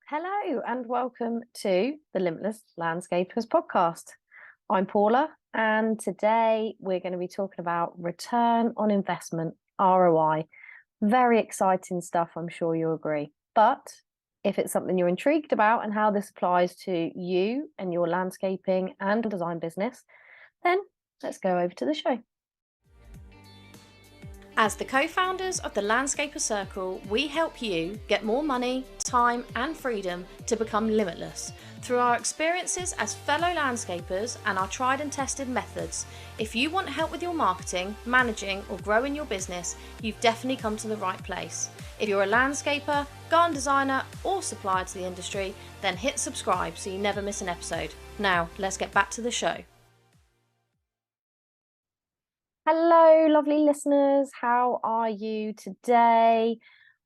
Hello and welcome to the Limitless Landscapers podcast. I'm Paula, and today we're going to be talking about return on investment, ROI. Very exciting stuff, I'm sure you'll agree. But if it's something you're intrigued about and how this applies to you and your landscaping and design business, then let's go over to the show. As the co-founders of the Landscaper Circle, we help you get more money, time and freedom to become limitless. Through our experiences as fellow landscapers and our tried and tested methods, if you want help with your marketing, managing or growing your business, you've definitely come to the right place. If you're a landscaper, garden designer or supplier to the industry, then hit subscribe so you never miss an episode. Now, let's get back to the show. Hello, lovely listeners. How are you today?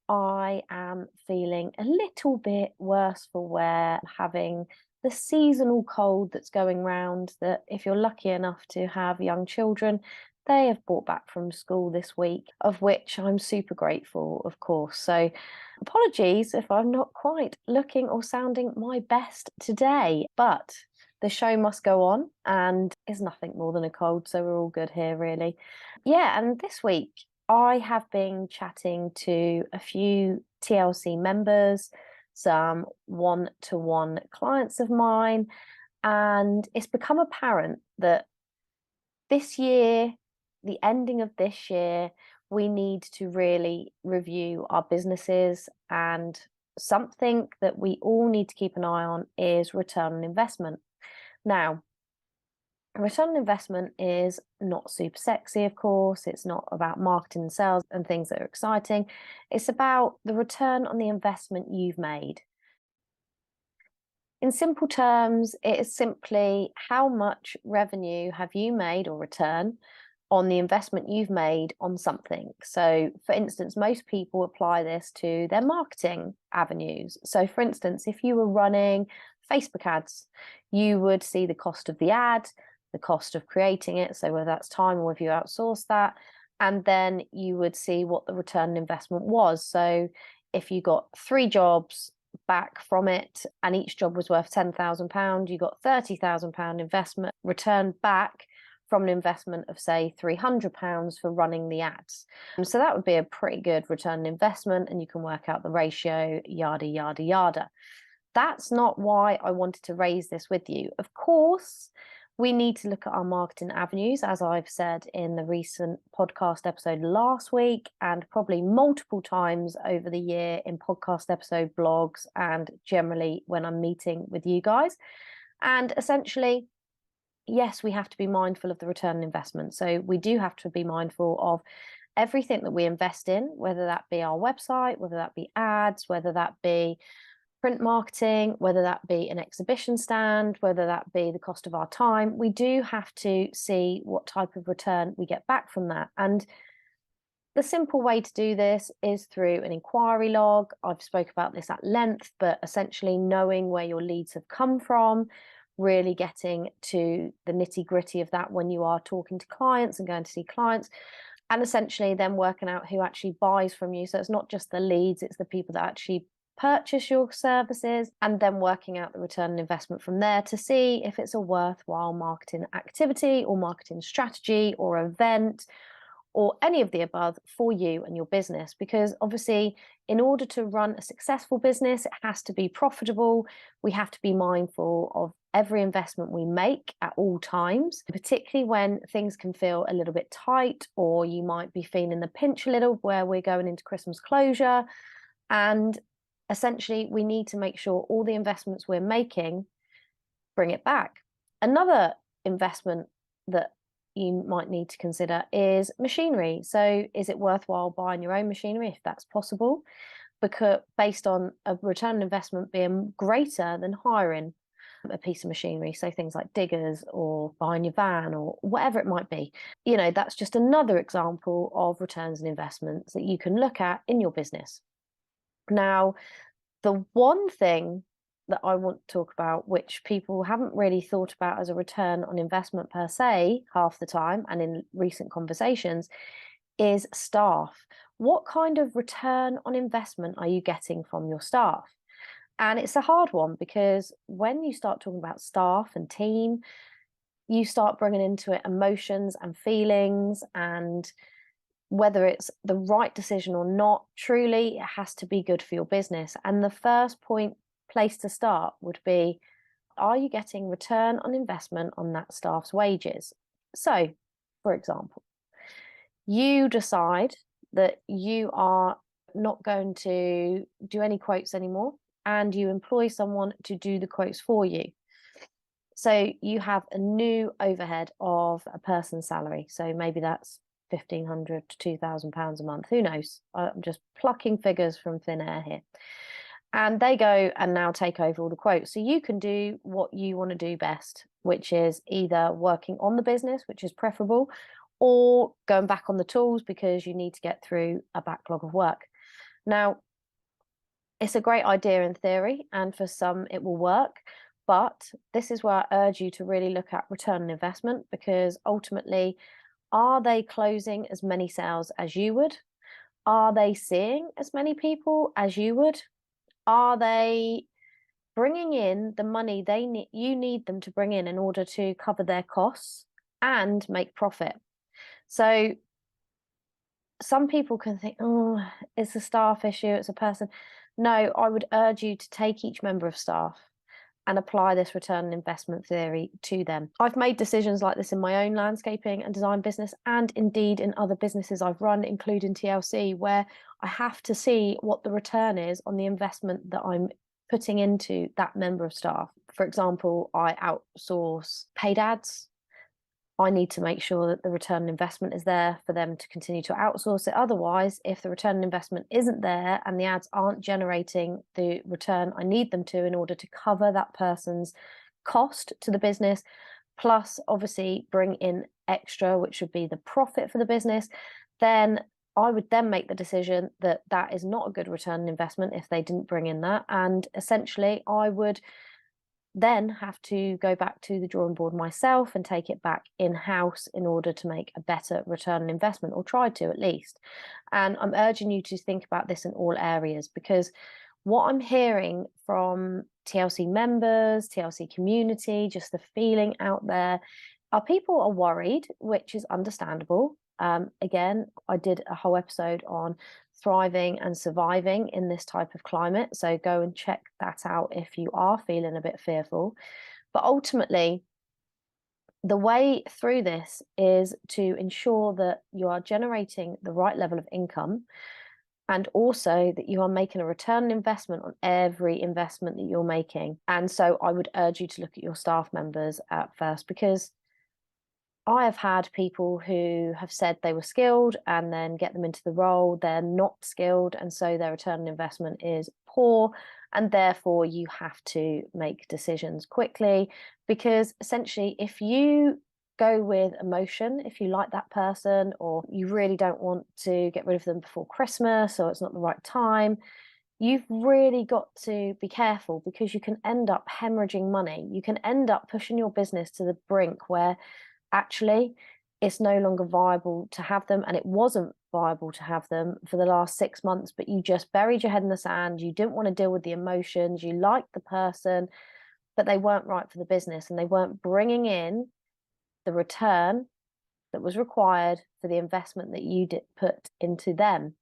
I am feeling a little bit worse for wear, having the seasonal cold that's going round, that if you're lucky enough to have young children, they have brought back from school this week, of which I'm super grateful, of course. So apologies if I'm not quite looking or sounding my best today, but the show must go on and is nothing more than a cold, so we're all good here, really. Yeah, and this week I have been chatting to a few TLC members, some one-to-one clients of mine, and it's become apparent that this year, the ending of this year, we need to really review our businesses, and something that we all need to keep an eye on is return on investment. Now, return on investment is not super sexy, of course. It's not about marketing and sales and things that are exciting. It's about the return on the investment you've made. In simple terms, it is simply how much revenue have you made or return on the investment you've made on something. So, for instance, most people apply this to their marketing avenues. So, for instance, if you were running Facebook ads, you would see the cost of the ad, the cost of creating it, so whether that's time or if you outsource that, and then you would see what the return on investment was. So if you got 3 jobs back from it and each job was worth £10,000, you got £30,000 investment return back from an investment of, say, £300 for running the ads. So that would be a pretty good return on investment, and you can work out the ratio, yada, yada, yada. That's not why I wanted to raise this with you. Of course, we need to look at our marketing avenues, as I've said in the recent podcast episode last week, and probably multiple times over the year in podcast episode blogs and generally when I'm meeting with you guys. And essentially, yes, we have to be mindful of the return on investment. So we do have to be mindful of everything that we invest in, whether that be our website, whether that be ads, whether that be print marketing, whether that be an exhibition stand, whether that be the cost of our time. We do have to see what type of return we get back from that. And the simple way to do this is through an inquiry log. I've spoke about this at length, but essentially knowing where your leads have come from, really getting to the nitty gritty of that when you are talking to clients and going to see clients, and essentially then working out who actually buys from you. So it's not just the leads, it's the people that actually purchase your services, and then working out the return on investment from there to see if it's a worthwhile marketing activity or marketing strategy or event or any of the above for you and your business. Because obviously, in order to run a successful business, it has to be profitable. We have to be mindful of every investment we make at all times, particularly when things can feel a little bit tight, or you might be feeling the pinch a little where we're going into Christmas closure. And essentially, we need to make sure all the investments we're making bring it back. Another investment that you might need to consider is machinery. So is it worthwhile buying your own machinery if that's possible? Because based on a return on investment being greater than hiring a piece of machinery, so things like diggers or buying your van or whatever it might be. You know, that's just another example of returns and investments that you can look at in your business. Now, the one thing that I want to talk about, which people haven't really thought about as a return on investment per se, half the time, and in recent conversations, is staff. What kind of return on investment are you getting from your staff? And it's a hard one because when you start talking about staff and team, you start bringing into it emotions and feelings, and whether it's the right decision or not, truly, it has to be good for your business. And the first place to start would be, are you getting return on investment on that staff's wages? So, for example, you decide that you are not going to do any quotes anymore, and you employ someone to do the quotes for you. So you have a new overhead of a person's salary. So maybe that's 1,500 to £2,000 a month. Who knows? I'm just plucking figures from thin air here. And they go and now take over all the quotes. So you can do what you want to do best, which is either working on the business, which is preferable, or going back on the tools because you need to get through a backlog of work. Now, it's a great idea in theory, and for some it will work. But this is where I urge you to really look at return on investment, because ultimately, are they closing as many sales as you would? Are they seeing as many people as you would? Are they bringing in the money you need them to bring in order to cover their costs and make profit? So some people can think, oh, it's a staff issue, it's a person. No, I would urge you to take each member of staff and apply this return on investment theory to them. I've made decisions like this in my own landscaping and design business, and indeed in other businesses I've run, including TLC, where I have to see what the return is on the investment that I'm putting into that member of staff. For example, I outsource paid ads. I need to make sure that the return on investment is there for them to continue to outsource it. Otherwise, if the return on investment isn't there and the ads aren't generating the return I need them to in order to cover that person's cost to the business, plus obviously bring in extra, which would be the profit for the business, then I would then make the decision that that is not a good return on investment if they didn't bring in that. And essentially, I would then have to go back to the drawing board myself and take it back in-house in order to make a better return on investment, or try to at least. And I'm urging you to think about this in all areas, because what I'm hearing from TLC members, TLC community, just the feeling out there, are people are worried, which is understandable. Again, I did a whole episode on thriving and surviving in this type of climate. So go and check that out if you are feeling a bit fearful. But ultimately, the way through this is to ensure that you are generating the right level of income, and also that you are making a return on investment on every investment that you're making. And so I would urge you to look at your staff members at first, because I have had people who have said they were skilled and then get them into the role, they're not skilled, and so their return on investment is poor. And therefore, you have to make decisions quickly, because essentially, if you go with emotion, if you like that person, or you really don't want to get rid of them before Christmas, or it's not the right time, you've really got to be careful, because you can end up hemorrhaging money. You can end up pushing your business to the brink where actually it's no longer viable to have them, and it wasn't viable to have them for the last 6 months, but you just buried your head in the sand. You didn't want to deal with the emotions. You liked the person, but they weren't right for the business, and they weren't bringing in the return that was required for the investment that you did put into them.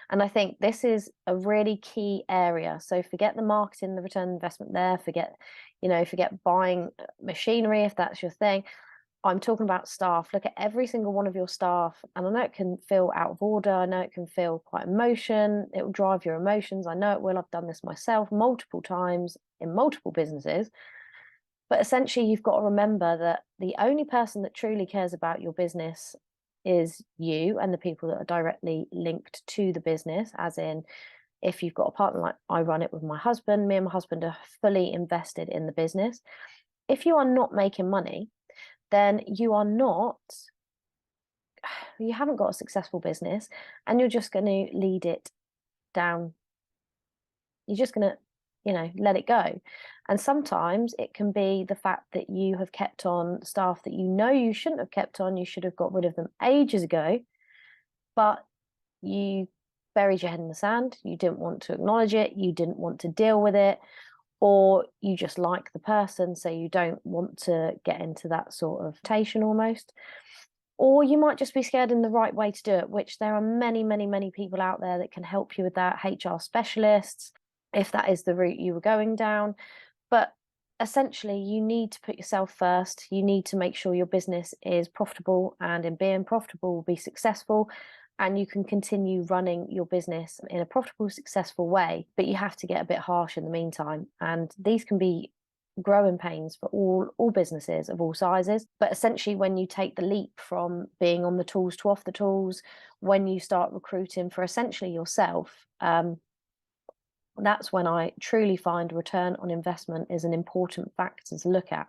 And I think this is a really key area. So forget the marketing, the return on investment there, forget buying machinery if that's your thing. I'm talking about staff. Look at every single one of your staff. And I know it can feel out of order. I know it can feel quite emotion. It will drive your emotions. I know it will. I've done this myself multiple times in multiple businesses. But essentially, you've got to remember that the only person that truly cares about your business is you and the people that are directly linked to the business. As in, if you've got a partner, like I run it with my husband, me and my husband are fully invested in the business. If you are not making money, then you haven't got a successful business, and you're just going to lead it down. You're just going to, let it go. And sometimes it can be the fact that you have kept on staff that you shouldn't have kept on. You should have got rid of them ages ago, but you buried your head in the sand. You didn't want to acknowledge it. You didn't want to deal with it. or you just like the person, so you don't want to get into that sort of rotation almost. Or you might just be scared in the right way to do it, which there are many, many, many people out there that can help you with that, HR specialists, if that is the route you were going down. But essentially, you need to put yourself first. You need to make sure your business is profitable, and in being profitable, will be successful. And you can continue running your business in a profitable, successful way. But you have to get a bit harsh in the meantime. And these can be growing pains for all businesses of all sizes. But essentially, when you take the leap from being on the tools to off the tools, when you start recruiting for essentially yourself, that's when I truly find return on investment is an important factor to look at.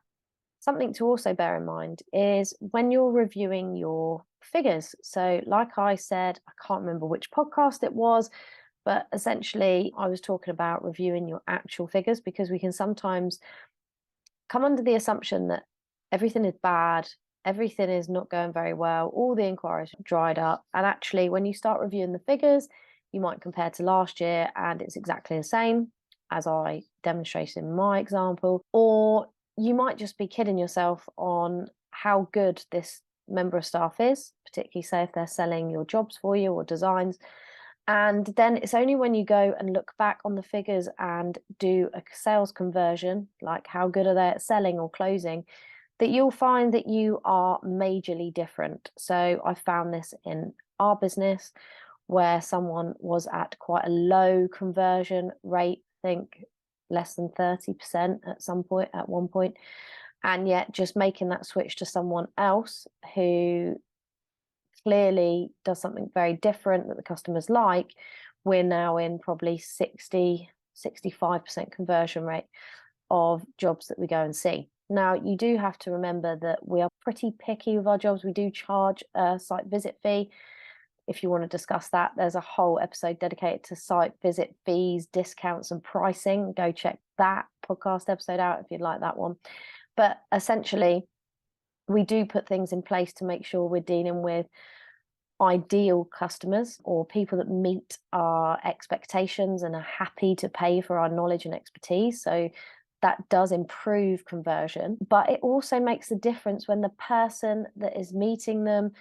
Something to also bear in mind is when you're reviewing your figures. So, like I said, I can't remember which podcast it was, but essentially, I was talking about reviewing your actual figures, because we can sometimes come under the assumption that everything is bad, everything is not going very well, all the inquiries dried up. And actually, when you start reviewing the figures, you might compare to last year and it's exactly the same, as I demonstrated in my example. Or you might just be kidding yourself on how good this member of staff is, particularly say if they're selling your jobs for you or designs. And then it's only when you go and look back on the figures and do a sales conversion, like how good are they at selling or closing, that you'll find that you are majorly different. So I found this in our business, where someone was at quite a low conversion rate, I think less than 30% at some point, at one point, and yet just making that switch to someone else who clearly does something very different that the customers like, we're now in probably 65% conversion rate of jobs that we go and see. Now, you do have to remember that we are pretty picky with our jobs. We do charge a site visit fee. If you want to discuss that, there's a whole episode dedicated to site visit fees, discounts, and pricing. Go check that podcast episode out if you'd like that one. But essentially, we do put things in place to make sure we're dealing with ideal customers, or people that meet our expectations and are happy to pay for our knowledge and expertise. So that does improve conversion, but it also makes a difference when the person that is meeting them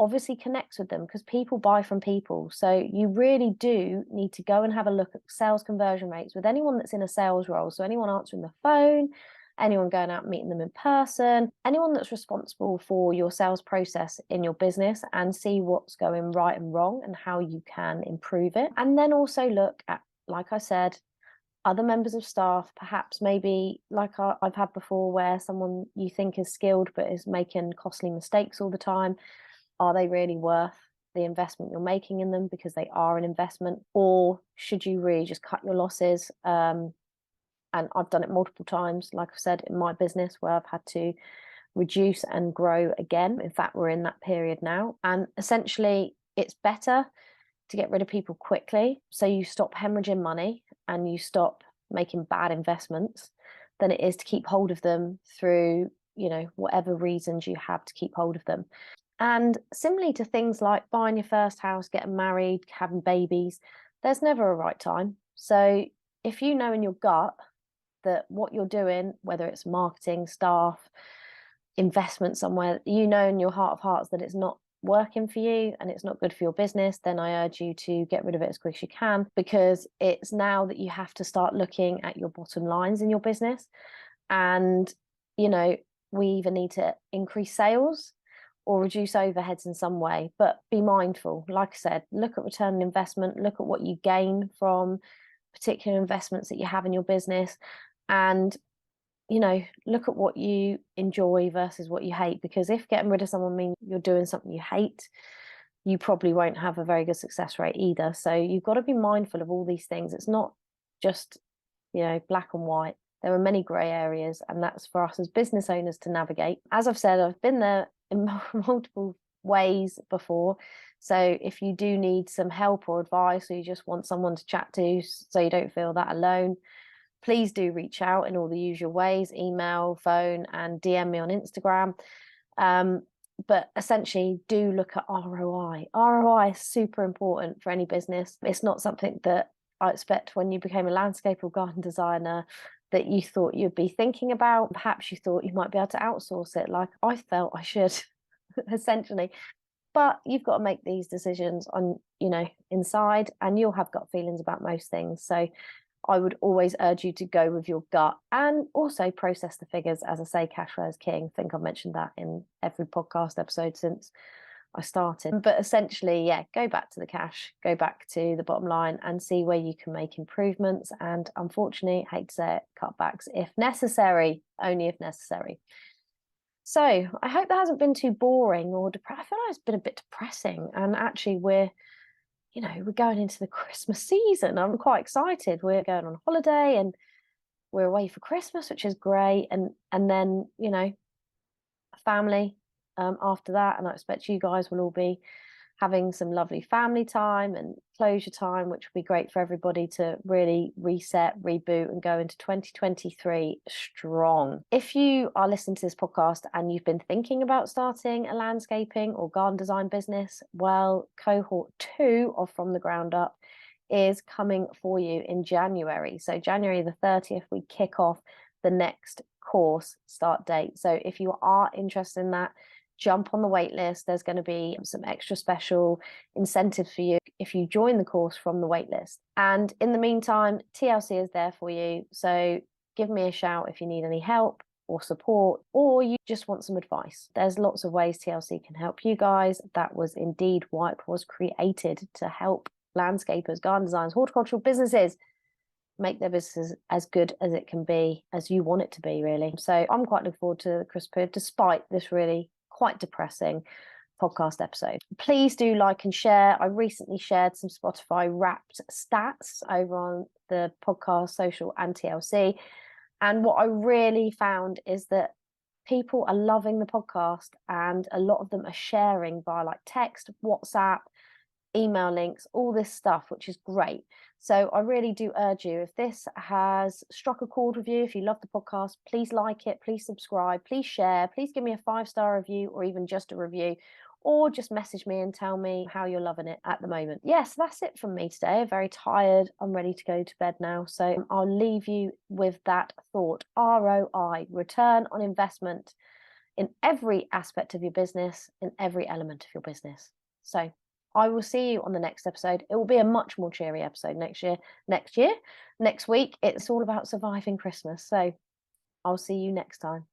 obviously connects with them, because people buy from people. So you really do need to go and have a look at sales conversion rates with anyone that's in a sales role. So anyone answering the phone, anyone going out and meeting them in person, anyone that's responsible for your sales process in your business, and see what's going right and wrong and how you can improve it. And then also look at, like I said, other members of staff, perhaps maybe like I've had before, where someone you think is skilled but is making costly mistakes all the time. Are they really worth the investment you're making in them, because they are an investment? Or should you really just cut your losses? And I've done it multiple times, like I've said, in my business, where I've had to reduce and grow again. In fact, we're in that period now. And essentially, it's better to get rid of people quickly, so you stop hemorrhaging money and you stop making bad investments, than it is to keep hold of them through, whatever reasons you have to keep hold of them. And similarly to things like buying your first house, getting married, having babies, there's never a right time. So if you know in your gut that what you're doing, whether it's marketing, staff, investment somewhere, in your heart of hearts that it's not working for you and it's not good for your business, then I urge you to get rid of it as quick as you can, because it's now that you have to start looking at your bottom lines in your business. And, we either need to increase sales or reduce overheads in some way, but be mindful. Like I said, look at return on investment, look at what you gain from particular investments that you have in your business, and look at what you enjoy versus what you hate. Because if getting rid of someone means you're doing something you hate, you probably won't have a very good success rate either. So you've got to be mindful of all these things. It's not just black and white. There are many grey areas, and that's for us as business owners to navigate. As I've said, I've been there in multiple ways before. So if you do need some help or advice, or you just want someone to chat to so you don't feel that alone, please do reach out in all the usual ways: email, phone, and DM me on Instagram. But essentially, do look at ROI. ROI is super important for any business. It's not something that I expect when you became a landscape or garden designer that you thought you'd be thinking about. Perhaps you thought you might be able to outsource it, like I felt I should, essentially. But you've got to make these decisions on, inside, and you'll have gut feelings about most things. So I would always urge you to go with your gut and also process the figures. As I say, cash flow is king. I think I've mentioned that in every podcast episode since I started. But essentially, yeah, go back to the cash, go back to the bottom line and see where you can make improvements. And unfortunately, hate to say it, cutbacks if necessary, only if necessary. So I hope that hasn't been too boring or I feel like it's been a bit depressing. And actually, we're going into the Christmas season. I'm quite excited. We're going on holiday and we're away for Christmas, which is great. And then, family after that. And I expect you guys will all be having some lovely family time and closure time, which will be great for everybody to really reset, reboot, and go into 2023 strong. If you are listening to this podcast and you've been thinking about starting a landscaping or garden design business, well, cohort 2 of From the Ground Up is coming for you in January. So January the 30th, we kick off the next course start date. So if you are interested in that, jump on the wait list. There's going to be some extra special incentives for you if you join the course from the wait list. And in the meantime, TLC is there for you. So give me a shout if you need any help or support, or you just want some advice. There's lots of ways TLC can help you guys. That was indeed why it was created, to help landscapers, garden designers, horticultural businesses make their business as good as it can be, as you want it to be, really. So I'm quite looking forward to the Christmas period, despite this really quite depressing podcast episode. Please do like and share. I recently shared some Spotify Wrapped stats over on the podcast, social, and TLC. And what I really found is that people are loving the podcast, and a lot of them are sharing via like text, WhatsApp, email links, all this stuff, which is great. So I really do urge you, if this has struck a chord with you, if you love the podcast, please like it, please subscribe, please share, please give me a 5-star review, or even just a review, or just message me and tell me how you're loving it at the moment. Yes, that's it from me today. I'm very tired. I'm ready to go to bed now. So I'll leave you with that thought. ROI, return on investment, in every aspect of your business, in every element of your business. So I will see you on the next episode. It will be a much more cheery episode next week. It's all about surviving Christmas. So I'll see you next time.